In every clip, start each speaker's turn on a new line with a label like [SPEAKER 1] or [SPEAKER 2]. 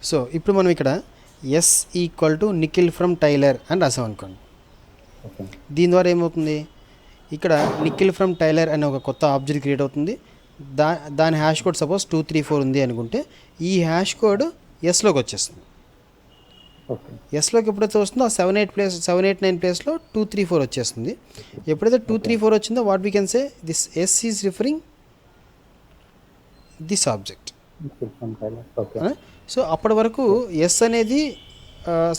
[SPEAKER 1] So ఇప్పుడు మనం ఇక్కడ S equal to Nikhil from tailor అని రాసాం అనుకోండి.
[SPEAKER 2] ఓకే
[SPEAKER 1] దీని ద్వారా ఏమవుతుంది, ఇక్కడ నిఖిల్ ఫ్రమ్ టైలర్ అనే ఒక కొత్త ఆబ్జెక్ట్ క్రియేట్ అవుతుంది. దాని హ్యాష్ కోడ్ సపోజ్ 234 ఉంది అనుకుంటే ఈ హ్యాష్ కోడ్ ఎస్లోకి వచ్చేస్తుంది.
[SPEAKER 2] ఓకే
[SPEAKER 1] ఎస్లోకి ఎప్పుడైతే వస్తుందో ఆ 789 ప్లేస్లో 234 వచ్చేస్తుంది. ఎప్పుడైతే 234 వచ్చిందో what we can say this S is referring this object.
[SPEAKER 2] Okay
[SPEAKER 1] so అప్పటి వరకు ఎస్ అనేది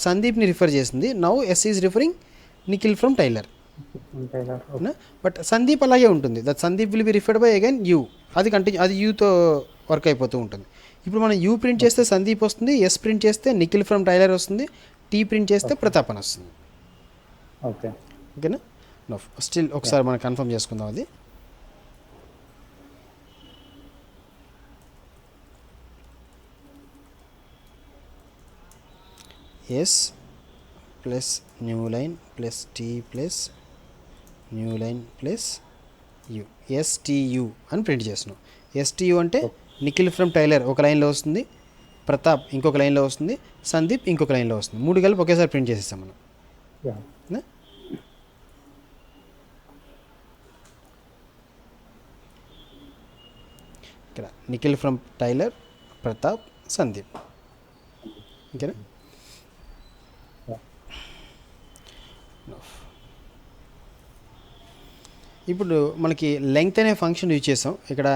[SPEAKER 1] సందీప్ని రిఫర్ చేసింది. Now S is referring Nikhil from tailor. But Sandeep అలాగే ఉంటుంది. That Sandeep will be referred by again you. అది కంటిన్యూ, అది యూతో వర్క్ అయిపోతూ ఉంటుంది. ఇప్పుడు మనం యూ ప్రింట్ చేస్తే సందీప్ వస్తుంది, ఎస్ ప్రింట్ చేస్తే నిఖిల్ ఫ్రమ్ టైలర్ వస్తుంది, టీ ప్రింట్ చేస్తే ప్రతాప్ అని వస్తుంది.
[SPEAKER 2] ఓకే
[SPEAKER 1] ఓకేనా? నో స్టిల్ ఒకసారి మనం కన్ఫర్మ్ చేసుకుందాం. అది S plus new line plus T plus new line plus U, STU అని ప్రింట్ చేస్తున్నాం. ఎస్టీయూ అంటే నిఖిల్ ఫ్రమ్ టైలర్ ఒక లైన్లో వస్తుంది, ప్రతాప్ ఇంకొక లైన్లో వస్తుంది, సందీప్ ఇంకొక లైన్లో వస్తుంది. 3 కలిపి ఒకేసారి ప్రింట్ చేసేస్తాం మనం. ఇక్కడ నిఖిల్ ఫ్రమ్ టైలర్, ప్రతాప్, సందీప్. ఓకేనా? ఇప్పుడు మనకి లెంగ్త్ అనే ఫంక్షన్ యూజ్ చేసాం. ఇక్కడ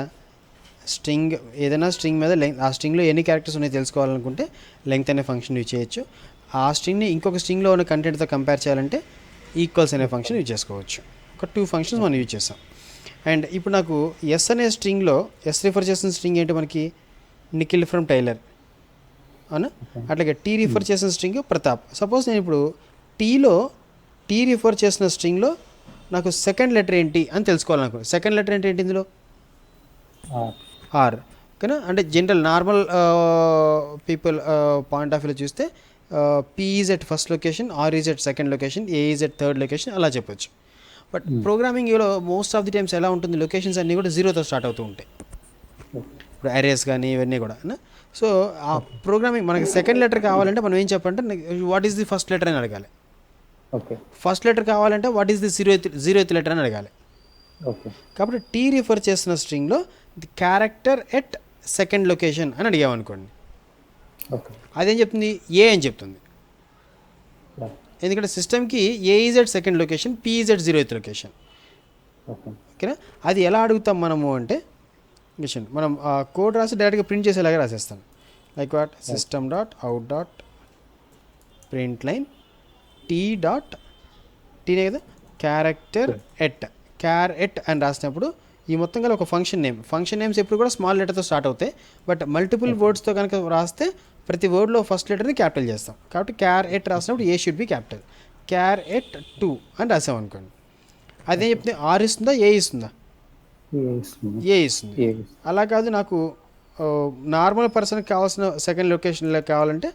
[SPEAKER 1] స్ట్రింగ్, ఏదైనా స్ట్రింగ్ మీద లెంగ్త్, ఆ స్ట్రింగ్లో ఎన్ని క్యారెక్టర్స్ ఉన్నాయో తెలుసుకోవాలనుకుంటే లెంగ్త్ అనే ఫంక్షన్ యూజ్ చేయొచ్చు. ఆ స్ట్రింగ్ని ఇంకొక స్ట్రింగ్లో ఉన్న కంటెంట్తో కంపేర్ చేయాలంటే ఈక్వల్స్ అనే ఫంక్షన్ యూజ్ చేసుకోవచ్చు. ఒక 2 ఫంక్షన్స్ మనం యూజ్ చేసాం. అండ్ ఇప్పుడు నాకు ఎస్ అనే స్ట్రింగ్లో, ఎస్ రిఫర్ చేసిన స్ట్రింగ్ ఏంటి మనకి, నిఖిల్ ఫ్రమ్ టైలర్ అవునా. అట్లాగే టీ రిఫర్ చేసిన స్ట్రింగ్ ప్రతాప్. సపోజ్ నేను ఇప్పుడు టీ రిఫర్ చేసిన స్ట్రింగ్లో నాకు సెకండ్ లెటర్ ఏంటి అని తెలుసుకోవాలనుకో. సెకండ్ లెటర్ ఏంటి ఇందులో, ఆర్. ఓకేనా? అంటే general normal people point of వ్యూలో చూస్తే P is at first location, R is at second location, A is at third location అలా చెప్పొచ్చు. బట్ ప్రోగ్రామింగ్లో మోస్ట్ ఆఫ్ ది టైమ్స్ ఎలా ఉంటుంది, లొకేషన్స్ అన్నీ కూడా 0తో స్టార్ట్ అవుతూ ఉంటాయి. ఇప్పుడు అరేస్ కానీ ఇవన్నీ కూడా. సో ఆ ప్రోగ్రామింగ్ మనకి సెకండ్ లెటర్ కావాలంటే మనం ఏం చెప్పాలంటే what is the first letter అని అడగాలి.
[SPEAKER 2] ఓకే
[SPEAKER 1] ఫస్ట్ లెటర్ కావాలంటే what is the zeroth letter అని అడగాలి.
[SPEAKER 2] ఓకే
[SPEAKER 1] కాబట్టి టీ రిఫర్ చేసిన స్ట్రింగ్లో the character at second location అని అడిగామనుకోండి,
[SPEAKER 2] ఓకే
[SPEAKER 1] అదేం చెప్తుంది, ఏ అని చెప్తుంది. ఎందుకంటే సిస్టమ్కి A is at second location, P is at 0th location.
[SPEAKER 2] Okay
[SPEAKER 1] ఓకేనా? అది ఎలా అడుగుతాం మనము అంటే మనం ఆ కోడ్ రాసి డైరెక్ట్గా ప్రింట్ చేసేలాగా రాసేస్తాం. Like what system dot out dot print line T dot టీనే కదా క్యారెక్టర్ ఎట్ అని రాసినప్పుడు ఈ మొత్తం కలిసి ఒక ఫంక్షన్ నేమ్స్ ఎప్పుడు కూడా స్మాల్ లెటర్తో స్టార్ట్ అవుతాయి. బట్ మల్టిపుల్ వర్డ్స్తో కనుక రాస్తే ప్రతి వర్డ్లో ఫస్ట్ లెటర్ని క్యాపిటల్ చేస్తాం. కాబట్టి క్యార్ ఎట్ రాసినప్పుడు ఏ షుడ్ బి క్యాపిటల్. క్యార్ ఎట్ 2 అని రాసాం అనుకోండి, అదే చెప్తే ఆర్ ఇస్తుందా, ఏ ఇస్తుందా, ఏ ఇస్తుంది. అలా కాదు, నాకు నార్మల్ పర్సన్కి కావాల్సిన సెకండ్ లొకేషన్లో కావాలంటే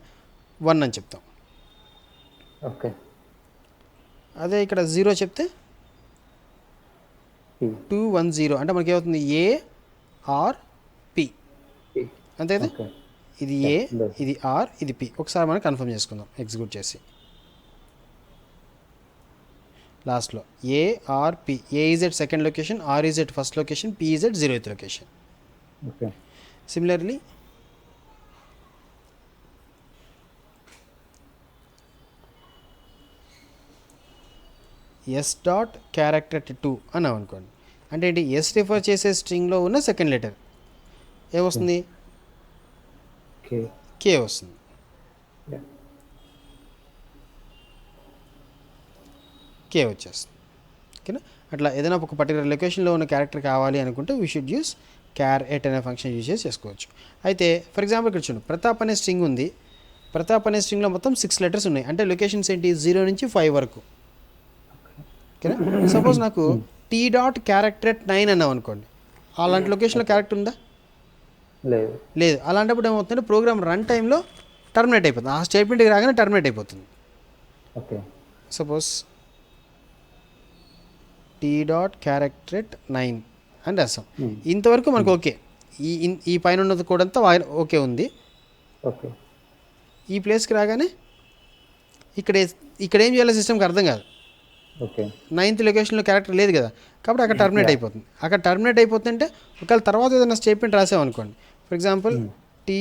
[SPEAKER 1] 1 అని చెప్తాం.
[SPEAKER 2] ఓకే
[SPEAKER 1] అదే ఇక్కడ 0 చెప్తే 210 అంటే మనకి ఏమవుతుంది, ఏ ఆర్ పి. అంతే కదా, ఇది ఏ, ఇది ఆర్, ఇది పి. ఒకసారి మనం కన్ఫర్మ్ చేసుకుందాం ఎగ్జిక్యూట్ చేసి. లాస్ట్లో A R P, A is at second location, R is at first location, P is at 0th location.
[SPEAKER 2] Okay
[SPEAKER 1] similarly S dot character 2 అన్నాం అనుకోండి, అంటే ఏంటి, ఎస్ రిఫర్ చేసే స్ట్రింగ్లో ఉన్న సెకండ్ లెటర్ ఏమొస్తుంది, కే వస్తుంది. కే వచ్చేస్తుంది. ఓకేనా? అట్లా ఏదైనా ఒక పర్టికులర్ లొకేషన్లో ఉన్న క్యారెక్టర్ కావాలి అనుకుంటే వీ షుడ్ యూస్ క్యార్ ఎట్ అనే ఫంక్షన్ యూజ్ చేసి చేసుకోవచ్చు. అయితే ఫర్ ఎగ్జాంపుల్ ఇక్కడ చూడండి, ప్రతాప్ అనే స్ట్రింగ్ ఉంది. ప్రతాప్ అనే స్ట్రింగ్లో మొత్తం 6 లెటర్స్ ఉన్నాయి. అంటే లొకేషన్స్ ఏంటి, 0 నుంచి 5 వరకు. ఓకేనా? సపోజ్ నాకు టీ డాట్ క్యారెక్టర్ ఎట్ 9 అన్నాం అనుకోండి, అలాంటి లొకేషన్లో క్యారెక్టర్ ఉందా, లేదు. అలాంటప్పుడు ఏమవుతుందంటే ప్రోగ్రామ్ రన్ టైంలో టర్మినేట్ అయిపోతుంది. ఆ స్టేట్మెంట్కి రాగానే టర్మినేట్ అయిపోతుంది.
[SPEAKER 2] Okay
[SPEAKER 1] suppose T dot character at 9 అని రాస్తాం. ఇంతవరకు మనకు ఓకే. ఈ పైన ఉన్నది కూడా అంతా ఓకే ఉంది.
[SPEAKER 2] ఓకే
[SPEAKER 1] ఈ ప్లేస్కి రాగానే ఇక్కడ ఇక్కడ ఏం చేయాలో సిస్టమ్కి అర్థం కాదు.
[SPEAKER 2] ఓకే
[SPEAKER 1] 9th లొకేషన్లో క్యారెక్టర్ లేదు కదా, కాబట్టి అక్కడ టర్మినేట్ అయిపోతుంది. అక్కడ టర్మినేట్ అయిపోతుందంటే ఒకవేళ తర్వాత ఏదైనా స్టేట్మెంట్ రాసామనుకోండి, for example T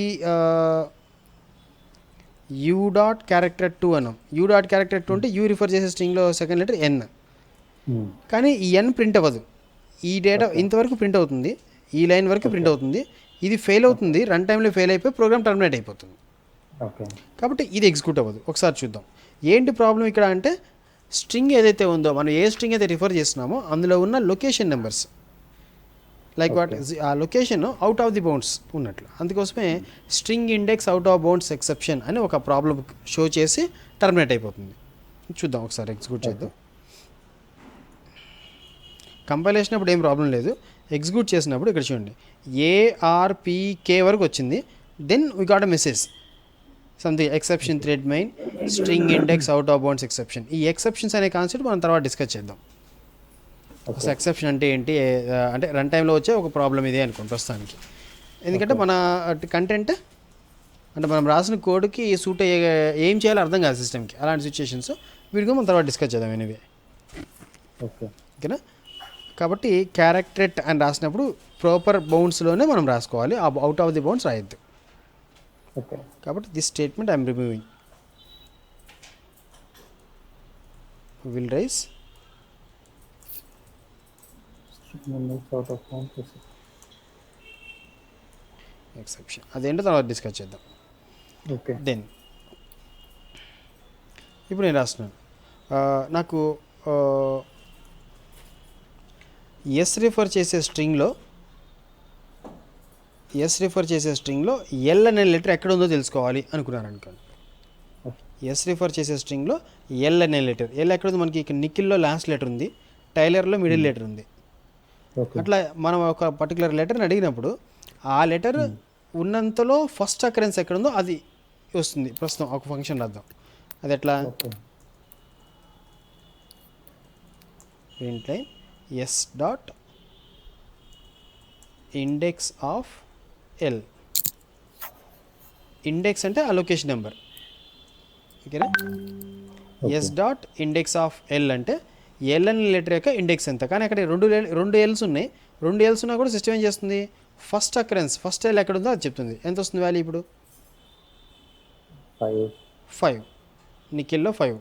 [SPEAKER 1] U dot character 2 అన్నాం. యూ డాట్ క్యారెక్టర్ 2 అంటే యూ రిఫర్ చేసే స్ట్రింగ్లో సెకండ్ లెటర్ ఎన్, కానీ ఈ ఎన్ ప్రింట్ అవ్వదు. ఈ డేటా ఇంతవరకు ప్రింట్ అవుతుంది, ఈ లైన్ వరకు ప్రింట్ అవుతుంది. ఇది ఫెయిల్ అవుతుంది, రన్ టైంలో ఫెయిల్ అయిపోయి ప్రోగ్రామ్ టర్మినేట్ అయిపోతుంది.
[SPEAKER 2] ఓకే
[SPEAKER 1] కాబట్టి ఇది ఎగ్జిక్యూట్ అవ్వదు. ఒకసారి చూద్దాం ఏంటి ప్రాబ్లం ఇక్కడ అంటే, స్ట్రింగ్ ఏదైతే ఉందో మనం ఏ స్ట్రింగ్ అయితే రిఫర్ చేస్తున్నామో అందులో ఉన్న లొకేషన్ నెంబర్స్ లైక్ వాట్ ఆ location out of the bounds ఉన్నట్లు. అందుకోసమే string index out of bounds exception అని ఒక ప్రాబ్లం షో చేసి టర్మినేట్ అయిపోతుంది. చూద్దాం ఒకసారి ఎగ్జిక్యూట్ చేద్దాం. కంపైలేషన్ అప్పుడు ఏం ప్రాబ్లం లేదు, ఎగ్జిక్యూట్ చేసినప్పుడు ఇక్కడ చూడండి ARPK వరకు వచ్చింది. Then we got a message something exception thread main string index out of bounds exception. ఈ ఎక్సెప్షన్స్ అనే కాన్సెప్ట్ మనం తర్వాత డిస్కస్ చేద్దాం. అసలు ఎక్సెప్షన్ అంటే ఏంటి, అంటే రన్ టైంలో వచ్చే ఒక ప్రాబ్లం ఇదే అనుకోండి ప్రస్తుతానికి. ఎందుకంటే మన కంటెంట్ అంటే మనం రాసిన కోడ్కి సూట్ అయ్యే ఏం చేయాలో అర్థం కాదు సిస్టమ్కి, అలాంటి సిచ్యుయేషన్స్ వీటికి మనం తర్వాత డిస్కస్ చేద్దాం ఎనివే. ఓకేనా, కాబట్టి క్యారెక్టరేట్ అని రాసినప్పుడు ప్రాపర్ బౌండ్స్లోనే మనం రాసుకోవాలి, అవుట్ ఆఫ్ ది బౌండ్స్ రాయొద్దు.
[SPEAKER 2] ఓకే
[SPEAKER 1] కాబట్టి this statement I'm removing. Will raise
[SPEAKER 2] out of bounds
[SPEAKER 1] exception, అదేంటో తర్వాత డిస్కస్ చేద్దాం.
[SPEAKER 2] ఓకే
[SPEAKER 1] దెన్ ఇప్పుడు నేను రాస్తున్నాను, నాకు ఎస్ రిఫర్ చేసే స్ట్రింగ్లో ఎల్ అనే లెటర్ ఎక్కడ ఉందో తెలుసుకోవాలి అనుకున్నాను అనుకోండి. ఎస్ రిఫర్ చేసే స్ట్రింగ్లో ఎల్ అనే లెటర్, ఎల్ ఎక్కడ ఉంది మనకి, ఇక్కడ నిఖిల్లో లాస్ట్ లెటర్ ఉంది, టైలర్లో మిడిల్ లెటర్ ఉంది. అట్లా మనం ఒక పర్టికులర్ లెటర్ని అడిగినప్పుడు ఆ లెటర్ ఉన్నంతలో ఫస్ట్ అకరెన్స్ ఎక్కడ ఉందో అది వస్తుంది. ప్రస్తుతం ఒక ఫంక్షన్ రాద్దాం, అది ఎట్లా, print line S dot index of L. Index అంటే అలొకేషన్ నెంబర్, ఓకేనా. S dot index of L అంటే ఎల్ అనే లెటర్ యొక్క ఇండెక్స్ ఎంత. కానీ అక్కడ రెండు ఎల్స్ ఉన్నాయి, రెండు ఎల్స్ ఉన్నా కూడా సిస్టమ్ ఏం చేస్తుంది, ఫస్ట్ అకరెన్స్ ఫస్ట్ ఎల్ ఎక్కడ ఉందో అది చెప్తుంది. ఎంత వస్తుంది వాల్యూ ఇప్పుడు, 5, నిఖిల్లో 5.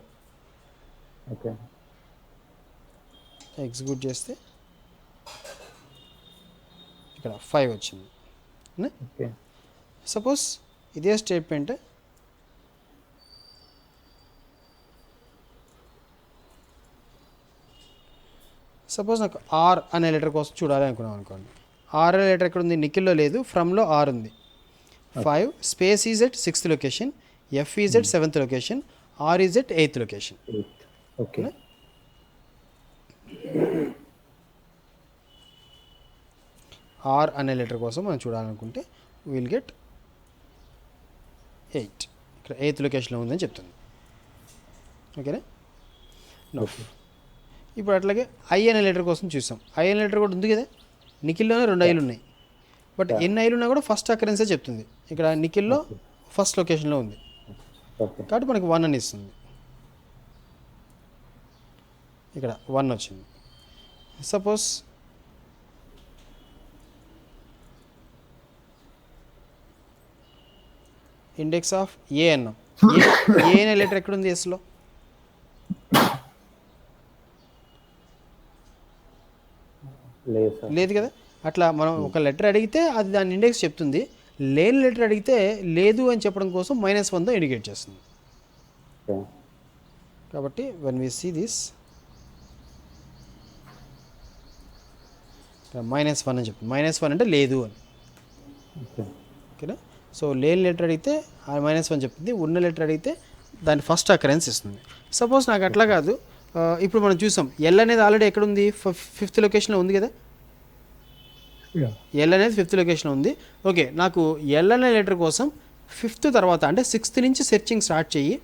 [SPEAKER 2] ఓకే
[SPEAKER 1] ఎగ్జిక్యూట్ చేస్తే ఇక్కడ 5 వచ్చింది.
[SPEAKER 2] ఓకే
[SPEAKER 1] సపోజ్ ఇదే స్టేట్మెంట్ సపోజ్ నాకు ఆర్ అనే లెటర్ కోసం చూడాలి అనుకున్నాం అనుకోండి. ఆర్ అనే లెటర్ ఎక్కడ ఉంది, నిఖిల్లో లేదు, ఫ్రమ్లో ఆర్ ఉంది. 5 space is at 6th location, F is at 7th location, R is at 8th location.
[SPEAKER 2] Okay
[SPEAKER 1] R అనే లెటర్ కోసం మనం చూడాలనుకుంటే విల్ గెట్ 8, ఇక్కడ 8th లొకేషన్లో ఉందని చెప్తుంది. ఓకేనా. నో, ఇప్పుడు అట్లాగే ఐ అనే లెటర్ కోసం చూసాం. ఐ అనే లెటర్ కూడా ఉంది కదా, నిఖిల్లోనే 2 ఐలు ఉన్నాయి, బట్ ఎన్ని ఐలు ఉన్నా కూడా ఫస్ట్ అకరెన్సే చెప్తుంది. ఇక్కడ నిఖిల్లో ఫస్ట్ లొకేషన్లో ఉంది కాబట్టి మనకి 1 అని ఇస్తుంది. ఇక్కడ 1 వచ్చింది. సపోజ్ ఇండెక్స్ ఆఫ్ ఏ అన్నాం. ఏ అనే లెటర్ ఎక్కడ ఉంది ఎస్లో, లేదు కదా. అట్లా మనం ఒక లెటర్ అడిగితే అది దాని ఇండెక్స్ చెప్తుంది, లేని లెటర్ అడిగితే లేదు అని చెప్పడం కోసం -1తో ఇండికేట్ చేస్తుంది. కాబట్టి వెన్ వి సీ దిస్ -1 అని చెప్తుంది. -1 అంటే లేదు అని, ఓకేనా. సో లేని లెటర్ అడిగితే ఆ -1 చెప్తుంది, ఉన్న లెటర్ అడిగితే దాని ఫస్ట్ అకరెన్స్ ఇస్తుంది. సపోజ్ నాకు అట్లా కాదు, ఇప్పుడు మనం చూసాం ఎల్ అనేది ఆల్రెడీ ఎక్కడ ఉంది, 5th లొకేషన్లో ఉంది కదా. ఎల్ అనేది 5th లొకేషన్లో ఉంది. ఓకే, నాకు ఎల్ అనే లెటర్ కోసం 5th తర్వాత అంటే 6th నుంచి సెర్చింగ్ స్టార్ట్ చెయ్యి,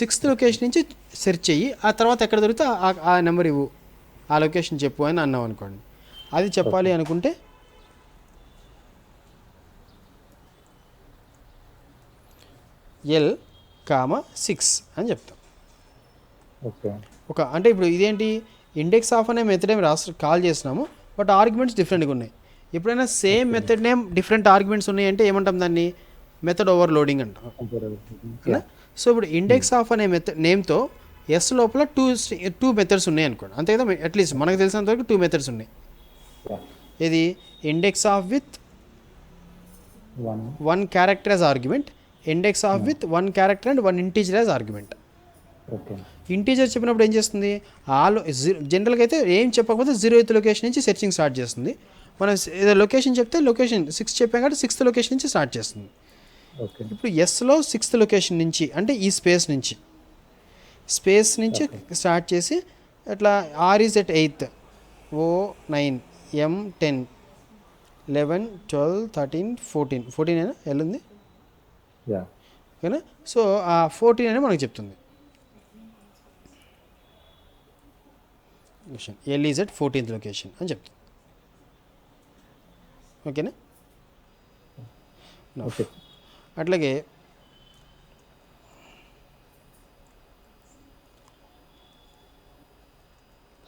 [SPEAKER 1] 6th లొకేషన్ నుంచి సెర్చ్ చెయ్యి, ఆ తర్వాత ఎక్కడ దొరికితే ఆ నెంబర్ ఇవ్వు, ఆ లొకేషన్ చెప్పు అని అన్నాం అనుకోండి. అది చెప్పాలి అనుకుంటే ఎల్ కామ 6 అని చెప్తాం.
[SPEAKER 2] ఓకే.
[SPEAKER 1] అంటే ఇప్పుడు ఇదేంటి, ఇండెక్స్ ఆఫ్ అనే మెథడ్ ఏమి కాల్ చేస్తున్నాము, బట్ ఆర్గ్యుమెంట్స్ డిఫరెంట్గా ఉన్నాయి. ఎప్పుడైనా same method name different arguments ఉన్నాయి అంటే ఏమంటాం దాన్ని, మెథడ్ ఓవర్లోడింగ్ అంటాం. సో ఇప్పుడు ఇండెక్స్ ఆఫ్ అనే మెథడ్ నేమ్తో ఎస్ లోపల టూ మెథడ్స్ ఉన్నాయి అనుకోండి, అంతే కదా. అట్లీస్ట్ మనకు తెలిసినంత వరకు 2 మెథడ్స్ ఉన్నాయి. ఇది index of with 1 character as argument, index of with 1 character and 1 integer as argument.
[SPEAKER 2] Okay.
[SPEAKER 1] Integer చెప్పినప్పుడు ఏం చేస్తుంది, జనరల్గా అయితే ఏం చెప్పకపోతే 0th లొకేషన్ నుంచి సెర్చింగ్ స్టార్ట్ చేస్తుంది. మనం ఏదో లొకేషన్ చెప్తే లొకేషన్ 6 చెప్పాం కాబట్టి 6th లొకేషన్ నుంచి స్టార్ట్ చేస్తుంది.
[SPEAKER 2] ఓకే.
[SPEAKER 1] ఇప్పుడు ఎస్లో 6th లొకేషన్ నుంచి అంటే ఈ స్పేస్ నుంచి స్టార్ట్ చేసి అట్లా R is at 8th, O 9, M 10, 11, 12, 13, 14 అయినా ఎల్ ఉంది ఓకేనా. సో ఆ 14 అనేది మనకు చెప్తుంది. L is at 14th location అని చెప్తుంది. ఓకేనా.
[SPEAKER 2] ఓకే.
[SPEAKER 1] అట్లాగే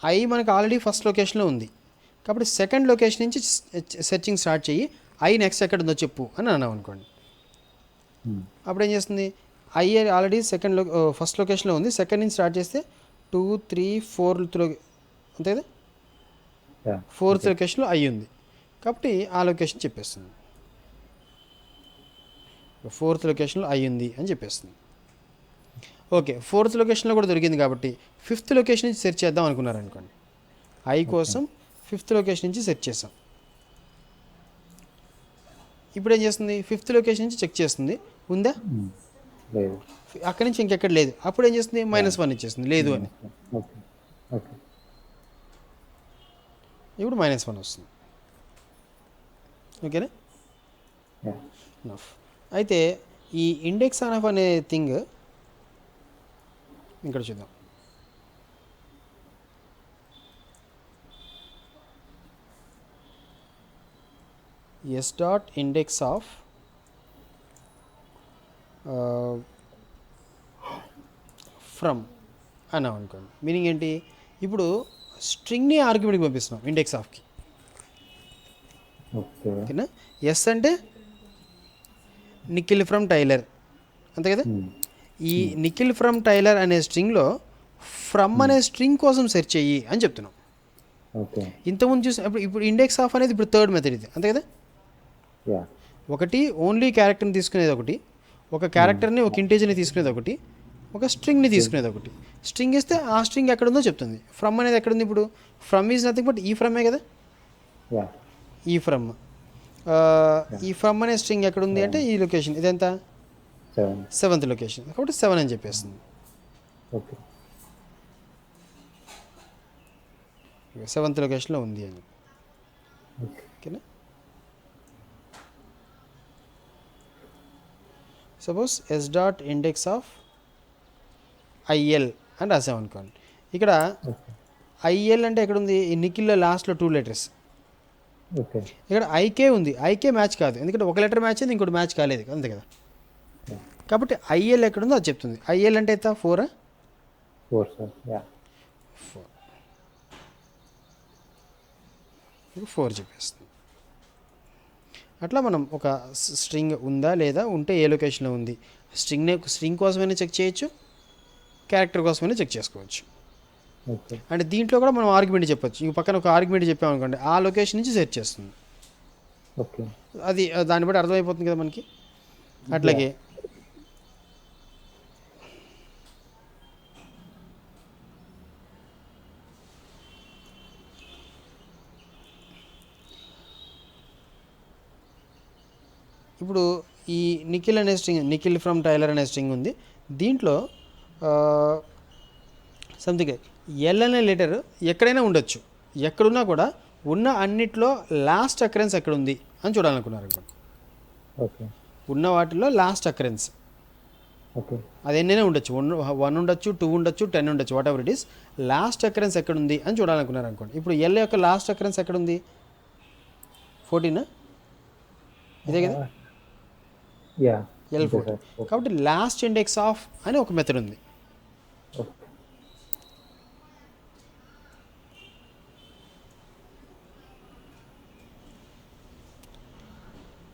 [SPEAKER 1] ఐ మనకు ఆల్రెడీ ఫస్ట్ లొకేషన్లో ఉంది కాబట్టి సెకండ్ లొకేషన్ నుంచి సెర్చింగ్ స్టార్ట్ చెయ్యి, ఐ నెక్స్ట్ ఎక్కడ ఉందో చెప్పు అని అన్నాం అనుకోండి. అప్పుడు ఏం చేస్తుంది, ఐ ఆల్రెడీ ఫస్ట్ లొకేషన్లో ఉంది, సెకండ్ నుంచి స్టార్ట్ చేస్తే 2, 3, 4 అంతే కదా, 4th లొకేషన్లో ఐ ఉంది కాబట్టి ఆ లొకేషన్ చెప్పేస్తుంది. 4th లొకేషన్లో ఐ ఉంది అని చెప్పేస్తుంది. ఓకే, 4th లొకేషన్లో కూడా దొరికింది కాబట్టి 5th లొకేషన్ నుంచి సెర్చ్ చేద్దాం అనుకున్నారు అనుకోండి. ఐ కోసం 5th లొకేషన్ నుంచి సెర్చ్ చేసాం. ఇప్పుడు ఏం చేస్తుంది, 5th లొకేషన్ నుంచి చెక్ చేస్తుంది, ఉందా, అక్కడి నుంచి ఇంకెక్కడ లేదు. అప్పుడు ఏం చేస్తుంది, -1 ఇచ్చేస్తుంది లేదు అని. ఇప్పుడు -1 వస్తుంది. ఓకేనా. అయితే ఈ ఇండెక్స్ ఆఫ్ అనే థింగ్ ఇక్కడ చూద్దాం. S dot index of from అన్నాం అనుకోండి. మీనింగ్ ఏంటి, ఇప్పుడు స్ట్రింగ్ని ఆర్గ్యుమెంట్కి పంపిస్తున్నాం ఇండెక్స్ ఆఫ్కి. ఓకేనా. ఎస్ అంటే నిఖిల్ ఫ్రమ్ టైలర్ అంతే కదా. ఈ నిఖిల్ ఫ్రమ్ టైలర్ అనే స్ట్రింగ్లో ఫ్రమ్ అనే స్ట్రింగ్ కోసం సెర్చ్ చెయ్యి అని చెప్తున్నాం. ఇంతకుముందు చూసి ఇప్పుడు ఇండెక్స్ ఆఫ్ అనేది ఇప్పుడు 3rd మెథడ్ ఇది అంతే కదా. ఒకటి ఓన్లీ క్యారెక్టర్ని తీసుకునేది ఒకటి, ఒక క్యారెక్టర్ని ఒక ఇంటీజర్ని తీసుకునేది ఒకటి, ఒక స్ట్రింగ్ని తీసుకునేది ఒకటి. స్ట్రింగ్ ఇస్తే ఆ స్ట్రింగ్ ఎక్కడుందో చెప్తుంది. ఫ్రమ్ అనేది ఎక్కడుంది, ఇప్పుడు ఫ్రమ్ ఈజ్ నథింగ్ బట్ ఈ ఫ్రమే కదా. ఈ ఫ్రమ్ అనే స్ట్రింగ్ ఎక్కడుంది అంటే ఈ లొకేషన్, ఇదెంత 7th లొకేషన్ కాబట్టి 7 అని చెప్పేస్తుంది. 7th లొకేషన్లో ఉంది అని. ఓకేనా. Suppose S dot index of IL అని రాసాం అనుకోండి. ఇక్కడ ఐఎల్ అంటే ఎక్కడుంది, ఈ నిఖిల్లో లాస్ట్లో 2 letters. ఇక్కడ ఐకే ఉంది, ఐకే మ్యాచ్ కాదు ఎందుకంటే ఒక లెటర్ మ్యాచ్ అయింది, ఇంకోటి మ్యాచ్ కాలేదు అంతే కదా. కాబట్టి ఐఎల్ ఎక్కడుందో అది చెప్తుంది. ఐఎల్ అంటే ఎంత, 4 చెప్పేస్తుంది. అట్లా మనం ఒక స్ట్రింగ్ ఉందా లేదా, ఉంటే ఏ లొకేషన్లో ఉంది, స్ట్రింగ్ కోసమైనా చెక్ చేయొచ్చు, క్యారెక్టర్ కోసమైనా చెక్ చేసుకోవచ్చు. అంటే దీంట్లో కూడా మనం ఆర్గ్యుమెంట్ చెప్పొచ్చు. ఇంక పక్కన ఒక ఆర్గ్యుమెంట్ చెప్పామనుకోండి, ఆ లొకేషన్ నుంచి సెర్చ్ చేస్తుంది. అది దాన్ని బట్టి అర్థమైపోతుంది కదా మనకి. అట్లాగే ఇప్పుడు ఈ నిఖిల్ అనే స్ట్రింగ్, నిఖిల్ ఫ్రమ్ టైలర్ అనే స్ట్రింగ్ ఉంది. దీంట్లో సంథింగ్ ఎల్ అనే లెటర్ ఎక్కడైనా ఉండొచ్చు, ఎక్కడున్నా కూడా ఉన్న అన్నిట్లో లాస్ట్ అకరెన్స్ ఎక్కడ ఉంది అని చూడాలనుకున్నారు అనుకోండి. ఉన్న వాటిలో లాస్ట్ అకరెన్స్ అది ఎన్నైనా ఉండొచ్చు, 1 ఉండొచ్చు, 2 ఉండొచ్చు, 10 ఉండొచ్చు, what ever it is, last occurrence ఎక్కడుంది అని చూడాలనుకున్నారు అనుకోండి. ఇప్పుడు ఎల్ యొక్క లాస్ట్ అకరెన్స్ ఎక్కడుంది, 14 ఇదే కదా. L14.
[SPEAKER 2] సార్. ఓకే.
[SPEAKER 1] కాబట్టి లాస్ట్ ఇండెక్స్ ఆఫ్ అని ఒక మెథడ్ ఉంది.
[SPEAKER 2] Okay.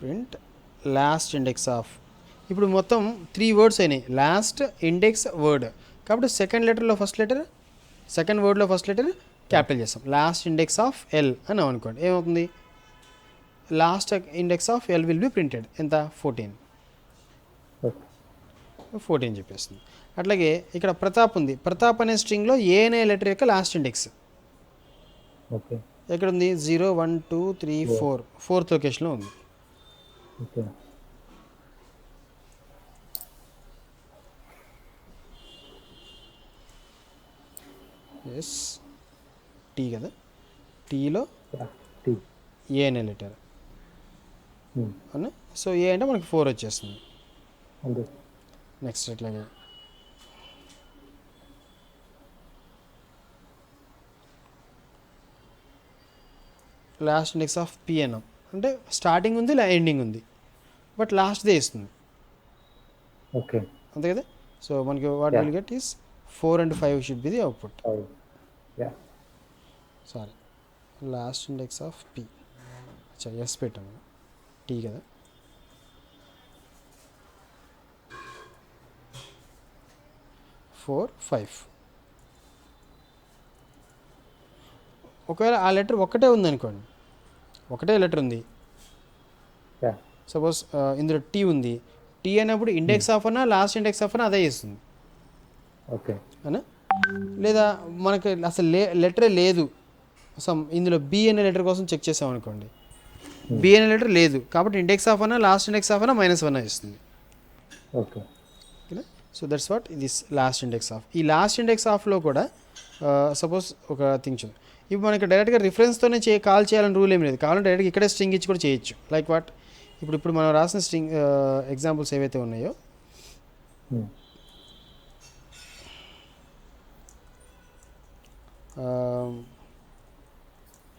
[SPEAKER 1] Print last index of. ఇప్పుడు మొత్తం 3 వర్డ్స్ అయినాయి, లాస్ట్, ఇండెక్స్, వర్డ్. కాబట్టి సెకండ్ లెటర్లో ఫస్ట్ లెటర్, సెకండ్ వర్డ్లో ఫస్ట్ లెటర్ క్యాపిటల్ చేస్తాం. లాస్ట్ ఇండెక్స్ ఆఫ్ ఎల్ అని అనుకోండి, ఏమవుతుంది? Last index of L will be printed. ఎంత? 14.
[SPEAKER 2] ఓకే.
[SPEAKER 1] 14 చెప్పేస్తుంది. అట్లాగే ఇక్కడ ప్రతాప్ ఉంది. ప్రతాప్ అనే స్ట్రింగ్లో ఏ అనే లెటర్ యొక్క లాస్ట్ ఇండెక్స్
[SPEAKER 2] ఓకే.
[SPEAKER 1] ఎక్కడుంది? 0 1 2 3 4, ఫోర్త్ లొకేషన్లో ఉంది.
[SPEAKER 2] ఓకే.
[SPEAKER 1] ఎస్, టీ కదా, టీలో
[SPEAKER 2] టీ.
[SPEAKER 1] ఏ అనే లెటర్ అన్న. సో ఏ అంటే మనకి 4 వచ్చేస్తుంది.
[SPEAKER 2] అంతే.
[SPEAKER 1] నెక్స్ట్ ఇట్లాగే లాస్ట్ ఇండెక్స్ ఆఫ్ పి అన్నాం అంటే స్టార్టింగ్ ఉంది, ఎండింగ్ ఉంది, బట్ లాస్ట్దే ఇస్తుంది.
[SPEAKER 2] ఓకే.
[SPEAKER 1] అంతే కదా. సో మనకి what will get is 4 and 5 should be the output.
[SPEAKER 2] Yeah.
[SPEAKER 1] Sorry, last index of P. అచ్చా, ఎస్ పెట్టాము, టీ కదా. ఫోర్ 5. ఒకవేళ ఆ లెటర్ ఒక్కటే ఉందనుకోండి, ఒకటే లెటర్ ఉంది,
[SPEAKER 2] యా.
[SPEAKER 1] సపోజ్ ఇందులో టీ ఉంది. టీ అనేప్పుడు ఇండెక్స్ ఆఫ్ అన్నా లాస్ట్ ఇండెక్స్ ఆఫ్ అన్నా అదే ఇస్తుంది
[SPEAKER 2] ఓకే.
[SPEAKER 1] అనా. లేదా మనకి అసలు లెటరే లేదు, ఇందులో బి అనే లెటర్ కోసం చెక్ చేసాం అనుకోండి, బి అనే లెటర్ లేదు, కాబట్టి ఇండెక్స్ ఆఫ్ అన్నా లాస్ట్ ఇండెక్స్ ఆఫ్ అన్నా -1 ఇస్తుంది.
[SPEAKER 2] ఓకే.
[SPEAKER 1] ఓకేనా. So that's what this last index of. ఈ లాస్ట్ ఇండెక్స్ ఆఫ్లో కూడా సపోజ్ ఒక థింగ్ చూద్దాం. ఇప్పుడు మనకి డైరెక్ట్గా రిఫరెన్స్తోనే కాల్ చేయాలని రూల్ ఏం లేదు, కావాలంటే డైరెక్ట్గా ఇక్కడే స్ట్రింగ్ ఇచ్చి కూడా చేయొచ్చు. లైక్ వాట్, ఇప్పుడు మనం రాసిన స్ట్రింగ్ ఎగ్జాంపుల్స్ ఏవైతే ఉన్నాయో,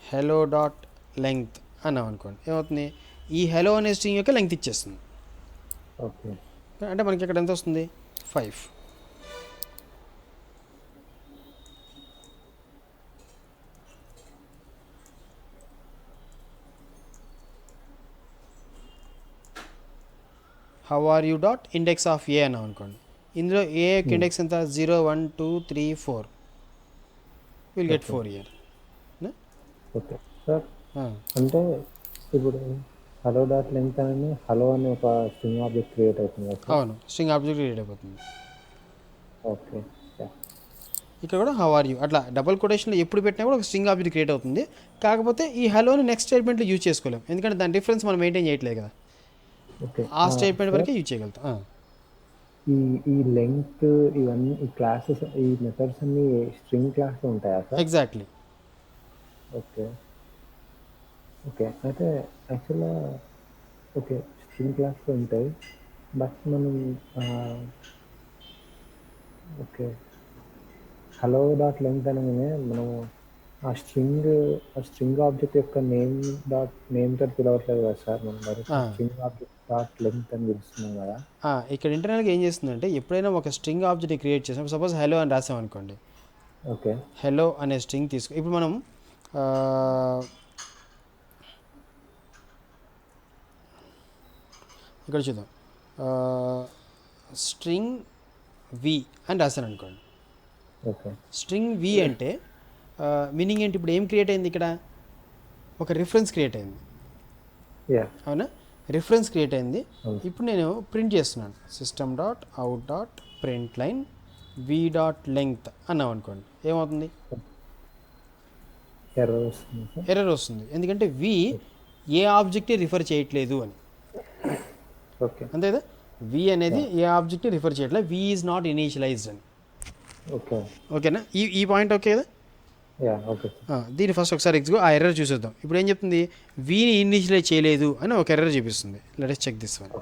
[SPEAKER 1] హెలో డాట్ లెంగ్త్ అన్నాం అనుకోండి, ఏమవుతుంది? ఈ హెలో అనే స్ట్రింగ్ యొక్క లెంగ్త్ ఇచ్చేస్తుంది.
[SPEAKER 2] ఓకే.
[SPEAKER 1] అంటే మనకి ఇక్కడ ఎంత వస్తుంది? 5. How are you dot index of A అన్నాం అనుకోండి, ఇందులో ఏ యొక్క ఇండెక్స్ ఎంత? 0 1 2 3 4, will get 4 year.
[SPEAKER 2] Okay sir. అంటే ఇప్పుడు హలో డాట్ లెంగ్త్ అని హలో అని ఒక స్ట్రింగ్ ఆబ్జెక్ట్ క్రియేట్ అవుతుంది కదా సార్?
[SPEAKER 1] అవును, స్ట్రింగ్ ఆబ్జెక్ట్ క్రియేట్ అయిపోతుంది.
[SPEAKER 2] ఓకే.
[SPEAKER 1] ఇక్కడ కూడా హౌ ఆర్ యూ అట్లా డబుల్ కొటేషన్లో ఎప్పుడు పెట్టినా కూడా ఒక స్ట్రింగ్ ఆబ్జెక్ట్ క్రియేట్ అవుతుంది. కాకపోతే ఈ హలోని నెక్స్ట్ స్టేట్మెంట్లో యూజ్ చేసుకోలేం, ఎందుకంటే దాని డిఫరెన్స్ మనం మెయింటైన్ చేయట్లేదు కదా.
[SPEAKER 2] ఓకే.
[SPEAKER 1] ఆ స్టేట్మెంట్ వరకే యూజ్ చేయగలుగుతాం.
[SPEAKER 2] ఈ లెంగ్త్ ఇవన్నీ ఈ క్లాసెస్ ఈ మెథడ్స్ అన్ని స్ట్రింగ్ క్లాస్లో ఉంటాయా సార్?
[SPEAKER 1] ఎగ్జాక్ట్లీ.
[SPEAKER 2] ఓకే. ఓకే. అయితే యాక్చువల్గా ఓకే స్ట్రింగ్ క్లాస్లో ఉంటాయి, బట్ మనం ఓకే హలో డాట్ లెంగ్త్ అనగానే మనము ఆ స్ట్రింగ్ ఆబ్జెక్ట్ యొక్క నేమ్ తోటి పిలవట్లేదు కదా సార్, మనం స్ట్రింగ్ ఆబ్జెక్ట్ డాట్ లెంగ్త్ అని పిలుస్తున్నాం కదా.
[SPEAKER 1] ఇక్కడ ఇంటర్నల్గా ఏం చేస్తుందంటే, ఎప్పుడైనా ఒక స్ట్రింగ్ ఆబ్జెక్ట్ క్రియేట్ చేసినప్పుడు సపోజ్ హలో అని రాసాం అనుకోండి,
[SPEAKER 2] ఓకే.
[SPEAKER 1] హలో అనే స్ట్రింగ్ తీసుకో. ఇప్పుడు మనం ఇక్కడ చూద్దాం, స్ట్రింగ్ వి అని రాశాను అనుకోండి.
[SPEAKER 2] ఓకే.
[SPEAKER 1] స్ట్రింగ్ వి అంటే మీనింగ్ ఏంటి? ఇప్పుడు ఏం క్రియేట్ అయింది ఇక్కడ? ఒక రిఫరెన్స్ క్రియేట్ అయింది,
[SPEAKER 2] యా.
[SPEAKER 1] అవునా? రిఫరెన్స్ క్రియేట్ అయింది.
[SPEAKER 2] అవును.
[SPEAKER 1] ఇప్పుడు నేను ప్రింట్ చేస్తున్నాను, system dot out dot print line వి డాట్ లెంగ్త్ అన్నాం అనుకోండి, ఏమవుతుంది?
[SPEAKER 2] ఎర్రర్ వస్తుంది సార్.
[SPEAKER 1] ఎర్రర్ వస్తుంది, ఎందుకంటే వి ఏ ఆబ్జెక్ట్ని రిఫర్ చేయట్లేదు అని.
[SPEAKER 2] ఓకే.
[SPEAKER 1] అంతే కదా, వి అనేది ఏ ఆబ్జెక్ట్ని రిఫర్ చేయట్లేదు, వి ఈజ్ నాట్ ఇనీషియలైజ్డ్ అని.
[SPEAKER 2] ఓకే.
[SPEAKER 1] ఓకేనా? ఈ పాయింట్ ఓకే కదా.
[SPEAKER 2] యా. ఓకే.
[SPEAKER 1] దీన్ని ఫస్ట్ ఒకసారి ఆ ఎర్రర్ చూసేద్దాం. ఇప్పుడు ఏం చెప్తుంది? వీని ఇనిషియలైజ్ చేయలేదు అని ఒక ఎర్రర్ చూపిస్తుంది. Let us check this one.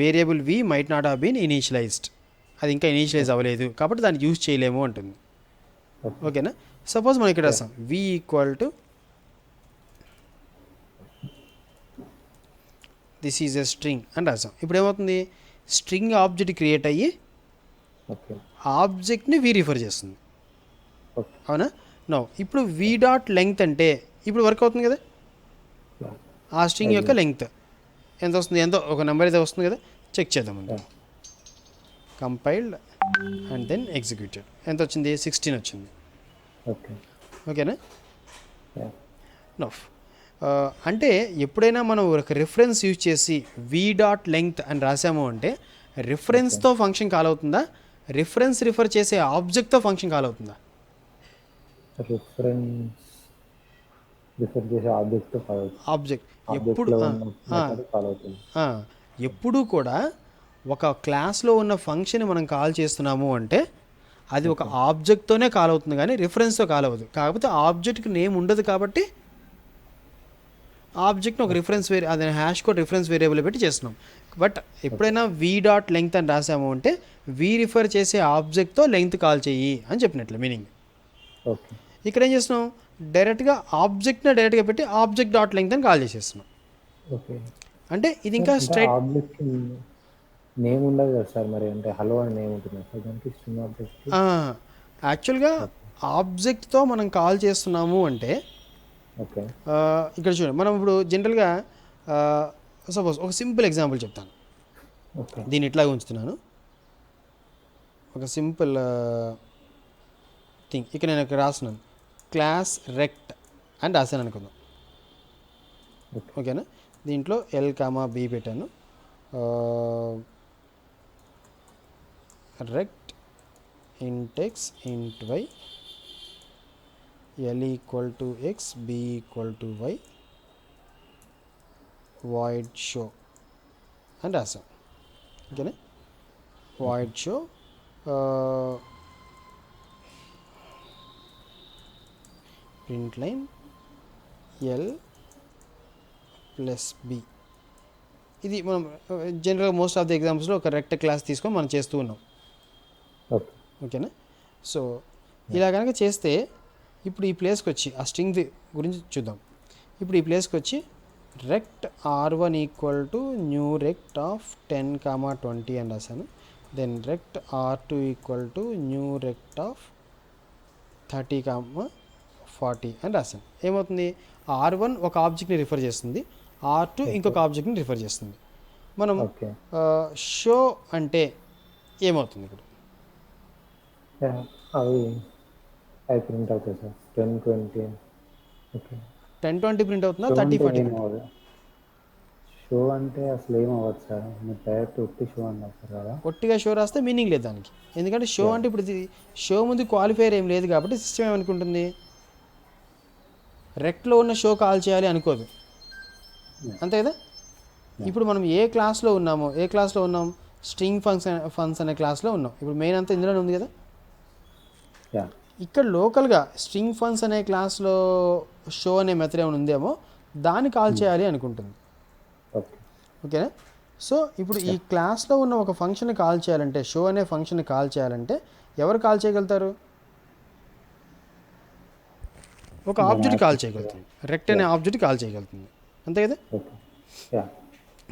[SPEAKER 1] Variable V might not have been initialised, అది ఇంకా ఇనీషియలైజ్ అవ్వలేదు కాబట్టి దాన్ని యూజ్ చేయలేము అంటుంది. ఓకేనా? సపోజ్ మనం ఇక్కడ రాస్తాం V equal to this is a string అని రాసాం. ఇప్పుడు ఏమవుతుంది, స్ట్రింగ్ ఆబ్జెక్ట్ క్రియేట్ అయ్యి
[SPEAKER 2] ఓకే
[SPEAKER 1] ఆబ్జెక్ట్ని వి రిఫర్ చేస్తుంది.
[SPEAKER 2] ఓకే
[SPEAKER 1] అవునా? నో ఇప్పుడు వి డాట్ లెంగ్త్ అంటే ఇప్పుడు వర్క్ అవుతుంది కదా. ఆ స్ట్రింగ్ యొక్క లెంగ్త్ ఎంత వస్తుంది, ఎంతో ఒక నెంబర్ అయితే వస్తుంది కదా, చెక్ చేద్దాం. Compiled and then executed. ఎంత వచ్చింది, 16 వచ్చింది.
[SPEAKER 2] ఓకే
[SPEAKER 1] ఓకేనా? నో అంటే ఎప్పుడైనా మనం ఒక రిఫరెన్స్ యూజ్ చేసి వి డాట్ లెంగ్త్ అని రాసాము అంటే రిఫరెన్స్తో ఫంక్షన్ కాల్ అవుతుందా, రిఫరెన్స్ రిఫర్ చేసే ఆబ్జెక్ట్తో ఫంక్షన్ కాల్ అవుతుందా?
[SPEAKER 2] రిఫరెన్స్ రిఫర్ చేసే ఆబ్జెక్ట్
[SPEAKER 1] ఆబ్జెక్ట్ ఎప్పుడూ కూడా ఒక క్లాస్లో ఉన్న ఫంక్షన్ మనం కాల్ చేస్తున్నాము అంటే అది ఒక ఆబ్జెక్ట్తోనే కాల్ అవుతుంది, కానీ రిఫరెన్స్తో కాల్ అవ్వదు. కాకపోతే ఆబ్జెక్ట్కి నేమ్ ఉండదు కాబట్టి ఆబ్జెక్ట్ని ఒక రిఫరెన్స్ అదే హ్యాష్ కోడ్ రిఫరెన్స్ వేరియబుల్ పెట్టి చేస్తున్నాం. బట్ ఎప్పుడైనా వి డాట్ లెంగ్త్ అని రాసాము అంటే వి రిఫర్ చేసే ఆబ్జెక్ట్తో లెంగ్త్ కాల్ చెయ్యి అని చెప్పినట్లు మీనింగ్. ఇక్కడ ఏం చేస్తున్నాం, డైరెక్ట్గా ఆబ్జెక్ట్ని డైరెక్ట్గా పెట్టి ఆబ్జెక్ట్ డాట్ లెంగ్త్ అని కాల్ చేసేస్తున్నాం. అంటే ఇది ఇంకా స్ట్రైట్
[SPEAKER 2] ఆబ్జెక్ట్ నేమ్ ఉండదు కదా సార్, మరి అంటే హలో అని నేమ్ ఉంటుంది సార్ దానికి స్ట్రింగ్ ఆబ్జెక్ట్.
[SPEAKER 1] యాక్చువల్గా ఆబ్జెక్ట్తో మనం కాల్ చేస్తున్నాము అంటే
[SPEAKER 2] ఓకే
[SPEAKER 1] ఇక్కడ చూడండి, మనం ఇప్పుడు జనరల్గా సపోజ్ ఒక సింపుల్ ఎగ్జాంపుల్ చెప్తాను.
[SPEAKER 2] ఓకే
[SPEAKER 1] దీన్ని ఇట్లాగే ఉంచుతున్నాను. ఒక సింపుల్ థింగ్ ఇక్కడ నేను ఇక్కడ రాస్తున్నాను, క్లాస్ రెక్ట్ అని రాశాను అనుకుందాం. ఓకేనా? దీంట్లో ఎల్ కామా బి పెట్టాను. రెక్ట్ int X int Y L equal to X B equal to Y void show అని రాసాం. ఓకేనా? Void show print line L plus B. ఇది మనం జనరల్గా మోస్ట్ ఆఫ్ ది ఎగ్జాంపుల్స్లో ఒక రెక్ట్ క్లాస్ తీసుకొని మనం చేస్తూ ఉన్నాం. ఓకేనా? సో ఇలా కనుక చేస్తే ఇప్పుడు ఈ ప్లేస్కి వచ్చి ఆ స్ట్రింగ్ గురించి చూద్దాం. ఇప్పుడు ఈ ప్లేస్కి వచ్చి rect R1 equal to new rect of 10,20 అని రాశాను. Then rect R2 equal to new rect of 30,40 అని రాశాను. ఏమవుతుంది, R1 ఒక ఆబ్జెక్ట్ని రిఫర్ చేస్తుంది, R2 ఇంకొక ఆబ్జెక్ట్ని రిఫర్ చేస్తుంది. మనం షో అంటే ఏమవుతుంది, ఇప్పుడు
[SPEAKER 2] అవి ప్రింట్ అవుతాయి సార్ 10-20. ఓకే
[SPEAKER 1] 10-20 ప్రింట్ అవుతుందా, 30-40?
[SPEAKER 2] షో అంటే అసలు ఏం అవ్వదు సార్, మీరు డైరెక్ట్ ఒట్టి షో అని రాస్తారు కదా.
[SPEAKER 1] ఒట్టిగా షో రాస్తే మీనింగ్ లేదు దానికి. ఎందుకంటే షో అంటే ఇప్పుడు షో ముందు క్వాలిఫైర్ ఏం లేదు కాబట్టి సిస్టమ్ ఏమనుకుంటుంది, రెక్ట్లో ఉన్న షో కాల్ చేయాలి అనుకోదు, అంతే కదా. ఇప్పుడు మనం ఏ క్లాస్లో ఉన్నాం, స్ట్రింగ్ ఫంక్షన్ అనే క్లాస్లో ఉన్నాం. ఇప్పుడు మెయిన్ అంతా ఇందులోనే ఉంది కదా. ఇక్కడ లోకల్గా స్ట్రింగ్ ఫంక్స్ అనే క్లాస్లో షో అనే మెథడ్ ఏమైనా ఉందేమో దాన్ని కాల్ చేయాలి అనుకుంటుంది. ఓకేనా? సో ఇప్పుడు ఈ క్లాస్లో ఉన్న ఒక ఫంక్షన్ని కాల్ చేయాలంటే, షో అనే ఫంక్షన్ని కాల్ చేయాలంటే ఎవరు కాల్ చేయగలుగుతారు, ఒక ఆబ్జెక్ట్ కాల్ చేయగలుగుతుంది, రెక్ట్ అనే ఆబ్జెక్ట్ కాల్ చేయగలుగుతుంది, అంతే కదా.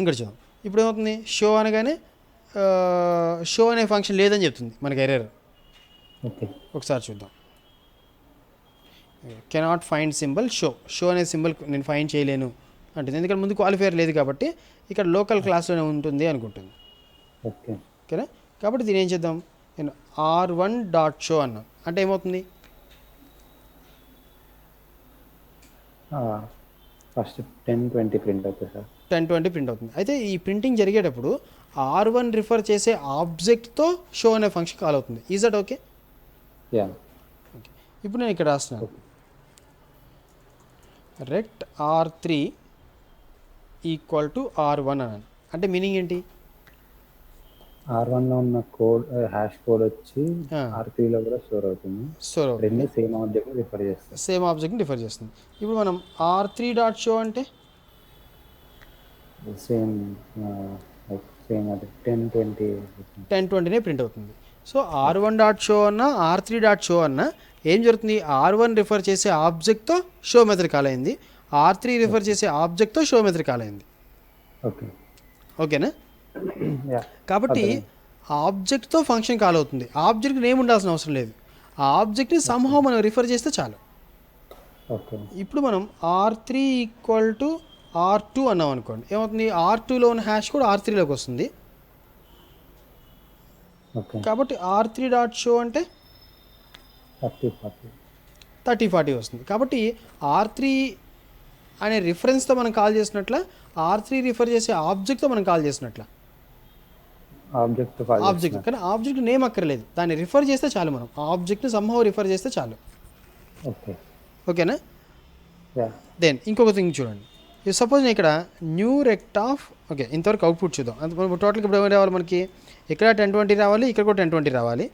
[SPEAKER 1] ఇక్కడ చూద్దాం, ఇప్పుడు ఏమవుతుంది, షో అనగానే షో అనే ఫంక్షన్ లేదని చెప్తుంది మనకి ఎర్రర్. ఒకసారి చూద్దాం, కెనాట్ ఫైండ్ సింబల్ షో అనే సింబల్ నేను ఫైండ్ చేయలేను అంటుంది, ఎందుకంటే ముందు క్వాలిఫైర్ లేదు కాబట్టి ఇక్కడ లోకల్ క్లాస్లోనే ఉంటుంది అనుకుంటుంది. ఓకేనా? కాబట్టి దీని ఏం చేద్దాం, నేను R1 డాట్ షో అన్నా అంటే ఏమవుతుంది,
[SPEAKER 2] ఫస్ట్ 10-20 ప్రింట్ అవుతుంది సార్.
[SPEAKER 1] 10-20 ప్రింట్ అవుతుంది. అయితే ఈ ప్రింటింగ్ జరిగేటప్పుడు R1 రిఫర్ చేసే ఆబ్జెక్ట్తో షో అనే ఫంక్షన్ కాల్ అవుతుంది. Is that okay? ఓకే. ఇప్పుడు నేను ఇక్కడ రాస్తున్నాను, రెక్ట్ R3 ఈక్వల్ టు R1 అన్నాను. అంటే మీనింగ్ ఏంటి,
[SPEAKER 2] R1లో ఉన్న కోడ్ హ్యాష్ కోడ్ వచ్చి R3లో కూడా స్టోర్ అవుతుంది. రెండు సేమ్ ఆబ్జెక్ట్ రిఫర్ చేస్తుంది,
[SPEAKER 1] సేమ్ ఆబ్జెక్ట్ని రిఫర్ చేస్తుంది. ఇప్పుడు మనం R3 డాట్ షో అంటే
[SPEAKER 2] సేమ్ అది 10-20
[SPEAKER 1] ప్రింట్ అవుతుంది. సో R1 డాట్ షో అన్నా R3 డాట్ షో అన్నా ఏం జరుగుతుంది, R1 రిఫర్ చేసే ఆబ్జెక్ట్తో షో మెథడ్ కాల్ అయింది, R3 రిఫర్ చేసే ఆబ్జెక్ట్తో షో మెథడ్ కాల్ అయింది.
[SPEAKER 2] ఓకే
[SPEAKER 1] ఓకేనా?
[SPEAKER 2] యా
[SPEAKER 1] కాబట్టి ఆ ఆబ్జెక్ట్తో ఫంక్షన్ కాల్ అవుతుంది. ఆ ఆబ్జెక్ట్ నేమ్ ఉండాల్సిన అవసరం లేదు. ఆ ఆబ్జెక్ట్ని సంహౌ మనం రిఫర్ చేస్తే చాలు.
[SPEAKER 2] ఓకే
[SPEAKER 1] ఇప్పుడు మనం R3 ఈక్వల్ టు R2 అన్నాం అనుకోండి, ఏమవుతుంది? R2లో ఉన్న హ్యాష్ కూడా R3లోకి వస్తుంది.
[SPEAKER 2] ఓకే
[SPEAKER 1] కాబట్టి R3 డాట్ షో అంటే
[SPEAKER 2] 30 40
[SPEAKER 1] 30 40 వస్తుంది. కాబట్టి R3 అనే రిఫరెన్స్తో మనం కాల్ చేసినట్ల, R3 రిఫర్ చేసే ఆబ్జెక్ట్తో మనం కాల్ చేసినట్ల.
[SPEAKER 2] ఆబ్జెక్ట్
[SPEAKER 1] ఆబ్జెక్ట్ కానీ ఆబ్జెక్ట్ నేమ్ అక్కర్లేదు, దాన్ని రిఫర్ చేస్తే చాలు. మనం ఆబ్జెక్ట్ని సంహౌ రిఫర్ చేస్తే చాలు.
[SPEAKER 2] ఓకే
[SPEAKER 1] ఓకేనా?
[SPEAKER 2] యా
[SPEAKER 1] దెన్ ఇంకొక థింగ్ చూడండి. సపోజ్ నేను ఇక్కడ న్యూ రెక్ట్ ఆఫ్, ఓకే ఇంతవరకు అవుట్పుట్ చూద్దాం. టోటల్గా ఇప్పుడు ఏమైనా రావాలి మనకి? ఇక్కడ 1020 రావాలి, ఇక్కడ కూడా 1020 రావాలి,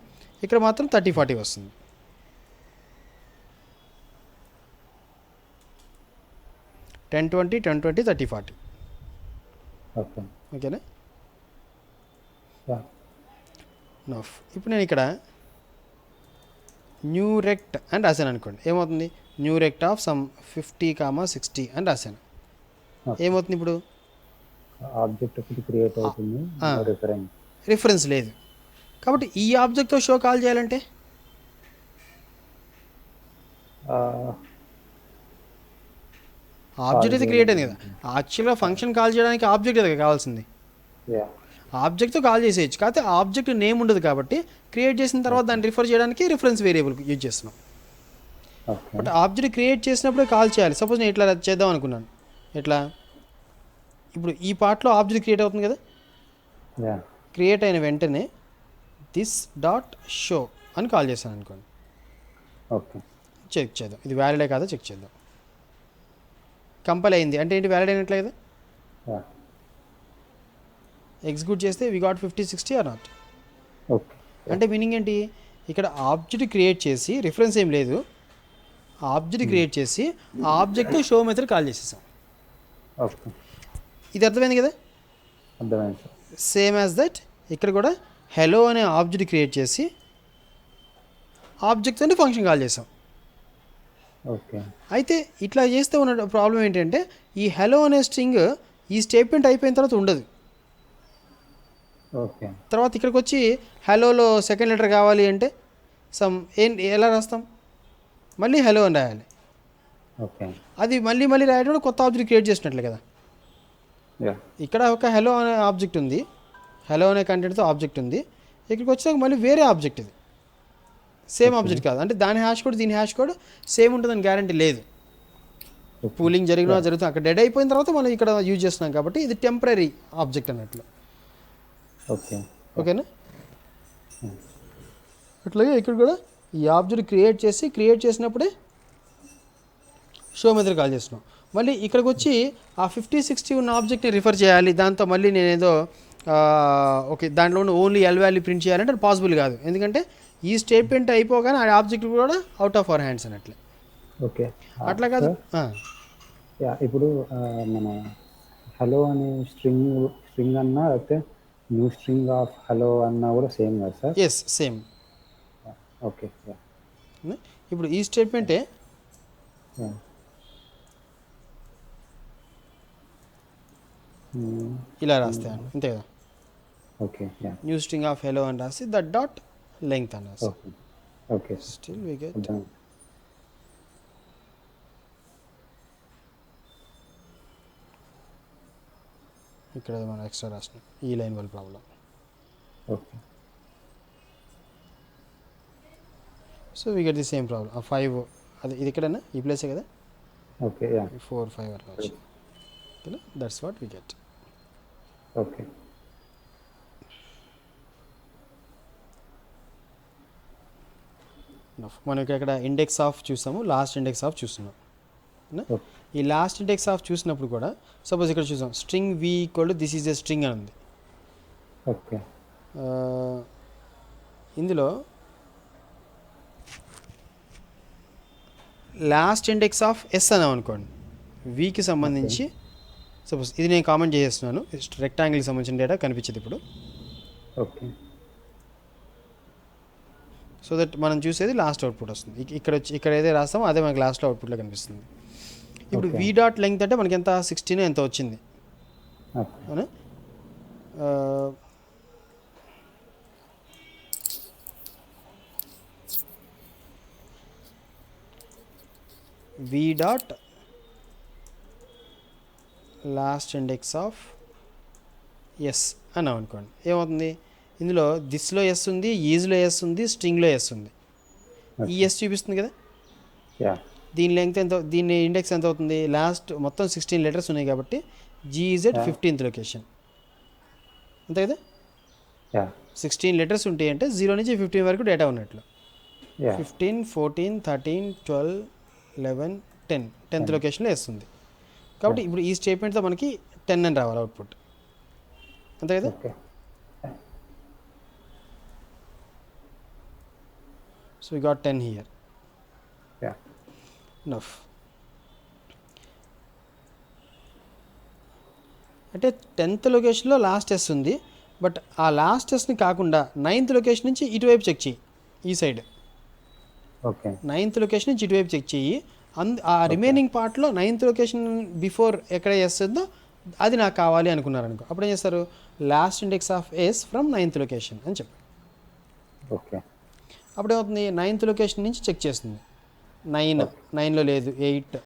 [SPEAKER 1] ఇక్కడ మాత్రం 30 40 వస్తుంది. Ten twenty 30 40.
[SPEAKER 2] ఓకే
[SPEAKER 1] ఓకేనా?
[SPEAKER 2] Yeah
[SPEAKER 1] enough. ఇప్పుడు నేను ఇక్కడ న్యూ రెక్ట్ అని రాశాను అనుకోండి, ఏమవుతుంది? న్యూ రెక్ట్ ఆఫ్ సమ్ 50, 60 అని రాశాను. ఏమవుతుంది ఇప్పుడు?
[SPEAKER 2] ఆబ్జెక్ట్ ఒకటి క్రియేట్ అవుతుంది, రిఫరెన్స్
[SPEAKER 1] రిఫరెన్స్ లేదు. కాబట్టి ఈ ఆబ్జెక్ట్తో షో కాల్ చేయాలంటే ఆబ్జెక్ట్ అయితే క్రియేట్ అయింది కదా. యాక్చువల్గా ఫంక్షన్ కాల్ చేయడానికి ఆబ్జెక్ట్ కదా కావాల్సింది.
[SPEAKER 2] యా
[SPEAKER 1] ఆబ్జెక్ట్తో కాల్ చేసేయచ్చు, కాకపోతే ఆబ్జెక్ట్ నేమ్ ఉండదు. కాబట్టి క్రియేట్ చేసిన తర్వాత దాన్ని రిఫర్ చేయడానికి రిఫరెన్స్ వేరియబుల్ యూజ్ చేస్తున్నాం.
[SPEAKER 2] ఓకే
[SPEAKER 1] బట్ ఆబ్జెక్ట్ క్రియేట్ చేసినప్పుడే కాల్ చేయాలి. సపోజ్ నేను ఇట్లా చేద్దాం అనుకున్నాను. ఎట్లా? ఇప్పుడు ఈ పార్ట్లో ఆబ్జెక్ట్ క్రియేట్ అవుతుంది కదా.
[SPEAKER 2] యా
[SPEAKER 1] క్రియేట్ అయిన వెంటనే దిస్ డాట్ షో అని కాల్ చేశాను అనుకోండి.
[SPEAKER 2] ఓకే
[SPEAKER 1] చెక్ చేద్దాం ఇది వ్యాలిడే కాదో చెక్ చేద్దాం. కంపైల్ అయింది అంటే ఏంటి? వ్యాలిడ్ అయినట్లే కదా.
[SPEAKER 2] యా
[SPEAKER 1] ఎగ్జిక్యూట్ చేస్తే we got 50 60 or not.
[SPEAKER 2] Okay
[SPEAKER 1] అంటే మీనింగ్ ఏంటి? ఇక్కడ ఆబ్జెక్ట్ క్రియేట్ చేసి, రిఫరెన్స్ ఏం లేదు, ఆబ్జెక్ట్ క్రియేట్ చేసి ఆ ఆబ్జెక్ట్ షో మెథడ్ కాల్ చేసేసాం.
[SPEAKER 2] ఓకే
[SPEAKER 1] ఇది అర్థమైంది కదా.
[SPEAKER 2] అర్థమైంది సార్.
[SPEAKER 1] సేమ్ యాజ్ దట్ ఇక్కడ కూడా హెలో అనే ఆబ్జెక్ట్ క్రియేట్ చేసి ఆబ్జెక్ట్ అంటే ఫంక్షన్ కాల్ చేసాం.
[SPEAKER 2] ఓకే
[SPEAKER 1] అయితే ఇట్లా చేస్తే ఉన్న ప్రాబ్లం ఏంటంటే, ఈ హెలో అనే స్ట్రింగ్ ఈ స్టేట్మెంట్ అయిపోయిన తర్వాత ఉండదు.
[SPEAKER 2] ఓకే
[SPEAKER 1] తర్వాత ఇక్కడికి వచ్చి హెలోలో సెకండ్ లెటర్ కావాలి అంటే ఎలా రాస్తాం? మళ్ళీ హెలో అని రాయాలి.
[SPEAKER 2] ఓకే
[SPEAKER 1] అది మళ్ళీ మళ్ళీ రాయడం కూడా కొత్త ఆబ్జెక్ట్ క్రియేట్ చేసినట్లే కదా.
[SPEAKER 2] యా
[SPEAKER 1] ఇక్కడ ఒక హెలో అనే ఆబ్జెక్ట్ ఉంది, హెలో అనే కంటెంట్తో ఆబ్జెక్ట్ ఉంది. ఇక్కడికి వచ్చాక మళ్ళీ వేరే ఆబ్జెక్ట్, ఇది సేమ్ ఆబ్జెక్ట్ కాదు. అంటే దాని హ్యాష్ కోడ్ దీని హ్యాష్ కోడ్ సేమ్ ఉంటుందని గ్యారంటీ లేదు. పూలింగ్ జరుగుతుంది, అక్కడ డెడ్ అయిపోయిన తర్వాత మనం ఇక్కడ యూజ్ చేస్తున్నాం కాబట్టి ఇది టెంపరీ ఆబ్జెక్ట్ అన్నట్లు.
[SPEAKER 2] ఓకే
[SPEAKER 1] ఓకేనా? అట్లాగే ఇక్కడ కూడా ఈ ఆబ్జెక్ట్ క్రియేట్ చేసినప్పుడే షో మెథడ్ కాల్ చేస్తున్నాం. మళ్ళీ ఇక్కడికి వచ్చి ఆ 50 60 ఉన్న ఆబ్జెక్ట్ని రిఫర్ చేయాలి, దాంతో మళ్ళీ నేనేదో ఓకే దాంట్లో ఉన్న ఓన్లీ ఎల్ వాల్యూ ప్రింట్ చేయాలంటే అది పాసిబుల్ కాదు. ఎందుకంటే ఈ స్టేట్మెంట్ అయిపోగానే ఆ ఆబ్జెక్ట్ కూడా అవుట్ ఆఫ్ అవర్ హ్యాండ్స్ అన్నట్లే.
[SPEAKER 2] ఓకే
[SPEAKER 1] అట్లా కాదు.
[SPEAKER 2] యా ఇప్పుడు మన హలో అనే స్ట్రింగ్ అన్నా అయితే న్యూ స్ట్రింగ్ ఆఫ్ హలో అన్నా కూడా సేమ్ కదా sir?
[SPEAKER 1] Yes same.
[SPEAKER 2] Okay yeah
[SPEAKER 1] ఇప్పుడు ఈ స్టేట్మెంటే ఇలా రాస్తే అంతే కదా.
[SPEAKER 2] Okay yeah
[SPEAKER 1] new string of hello అని రాసి దట్ డాట్ లెంగ్త్ అని రాసి
[SPEAKER 2] okay okay
[SPEAKER 1] still we get ఇక్కడ మనం ఎక్స్ట్రా రాసినాం ఈ లైన్ వల్ల problem.
[SPEAKER 2] Okay
[SPEAKER 1] so we get the same problem. 5 అది ఇది ఎక్కడైనా ఈ ప్లేసే కదా.
[SPEAKER 2] ఓకే యా
[SPEAKER 1] 4 5 అట్లా వచ్చి ఓకేనా. That's what we get.
[SPEAKER 2] Okay
[SPEAKER 1] మనం ఇక్కడ ఇండెక్స్ ఆఫ్ చూసాము, లాస్ట్ ఇండెక్స్ ఆఫ్ చూస్తున్నాం. ఈ లాస్ట్ ఇండెక్స్ ఆఫ్ చూసినప్పుడు కూడా సపోజ్ ఇక్కడ చూసాం string V equal to this is a string అని ఉంది.
[SPEAKER 2] ఓకే
[SPEAKER 1] ఇందులో లాస్ట్ ఇండెక్స్ ఆఫ్ ఎస్ అన్నాం అనుకోండి, వీకి సంబంధించి సపోజ్ ఇది నేను కామెంట్ చేస్తున్నాను, రెక్టాంగిల్కి సంబంధించిన డేటా కనిపించేది ఇప్పుడు.
[SPEAKER 2] ఓకే
[SPEAKER 1] సో దట్ మనం చూసేది లాస్ట్ అవుట్పుట్ వస్తుంది. ఇక్కడ ఏదైతే రాస్తామో అదే మనకి లాస్ట్లో అవుట్పుట్లో కనిపిస్తుంది. ఇప్పుడు వి డాట్ లెంగ్త్ అంటే మనకి ఎంత 16 ఎంత వచ్చింది అవునా. V dot last index of S అని అనుకోండి. ఏమవుతుంది, ఇందులో దిస్లో ఎస్ ఉంది, ఈజ్లో ఎస్ ఉంది, స్ట్రింగ్లో ఎస్ ఉంది. ఈ ఎస్ చూపిస్తుంది కదా,
[SPEAKER 2] యా
[SPEAKER 1] దీని లెంగ్త్ ఎంత, దీని ఇండెక్స్ ఎంత అవుతుంది, లాస్ట్ మొత్తం 16 లెటర్స్ ఉన్నాయి కాబట్టి జీఈజెడ్ 15th లొకేషన్ అంతే కదా.
[SPEAKER 2] యా
[SPEAKER 1] 16 లెటర్స్ ఉంటాయి అంటే 0 నుంచి 15 వరకు డేటా ఉన్నట్లు.
[SPEAKER 2] యా
[SPEAKER 1] 15, 14, 13, 12, 11, 10 10th లొకేషన్లో వేస్తుంది. కాబట్టి ఇప్పుడు ఈ స్టేట్మెంట్తో మనకి 10 అని రావాలి అవుట్పుట్ అంతే కదా.
[SPEAKER 2] Okay
[SPEAKER 1] so we got 10 here.
[SPEAKER 2] Yeah
[SPEAKER 1] Enough. అంటే 10th లొకేషన్లో లాస్ట్ ఎస్ ఉంది, బట్ ఆ లాస్ట్ ఎస్ని కాకుండా 9th లొకేషన్ నుంచి ఇటువైపు చెక్ చేయి, ఈ సైడ్
[SPEAKER 2] ఓకే
[SPEAKER 1] 9th లొకేషన్ నుంచి ఇటువైపు చెక్ చేయి. ఆ రిమైనింగ్ పార్ట్లో 9th లొకేషన్ బిఫోర్ ఎక్కడ ఎస్ ఉందో అది నాకు కావాలి అనుకున్నారు అనుకో, అప్పుడు ఏం చేస్తారు, last index of S from 9th location అని చెప్పి.
[SPEAKER 2] ఓకే
[SPEAKER 1] అప్పుడు ఏమవుతుంది, 9th లొకేషన్ నుంచి చెక్ చేస్తుంది, 9 9లో లేదు, 8